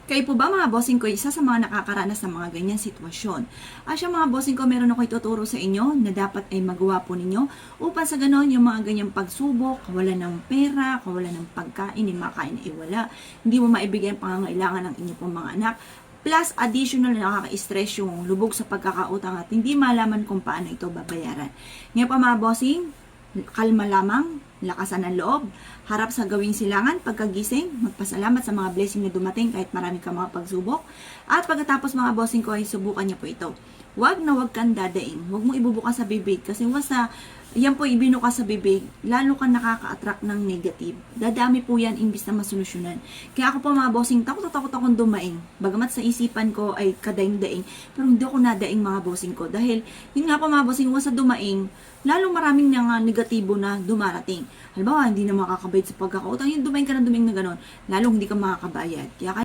Kayo po ba mga bossing ko, isa sa mga nakakaranas ng mga ganyan sitwasyon? Siya mga bossing ko, meron ako ituturo sa inyo na dapat ay magawa po ninyo upang sa ganon yung mga ganyang pagsubok, kawalan ng pera, kawalan ng pagkain, hindi makain na iwala, hindi mo maibigay ang pangangailangan ng inyong pong mga anak, plus additional na nakaka-stress yung lubog sa pagkakautang at hindi malaman kung paano ito babayaran. Ngayon pa mga bossing, kalma lamang, lakasan ng loob, harap sa gawing silangan, pagkagising, magpasalamat sa mga blessing na dumating kahit marami ka mga pagsubok. At pagkatapos mga bossing ko ay subukan niyo po ito. Huwag na huwag kang dadaing. Huwag mo ibubukas sa bibig kasi yan po ibinukas sa bibig, lalo kang nakaka-attract ng negative. Dadami po yan imbis na masolusyonan. Kaya ako po mga bossing, takot akong dumaing. Bagamat sa isipan ko ay kadaing-daing, pero hindi ako nadaing mga bossing ko. Dahil, yun nga po mga bossing, sa dumaing, lalo maraming negatibo na dumarating. Halimbawa, hindi na makakabayad sa pagkakautang, yung dumaing ka na dumaing na gano'n, lalong hindi ka makakabayad. Kaya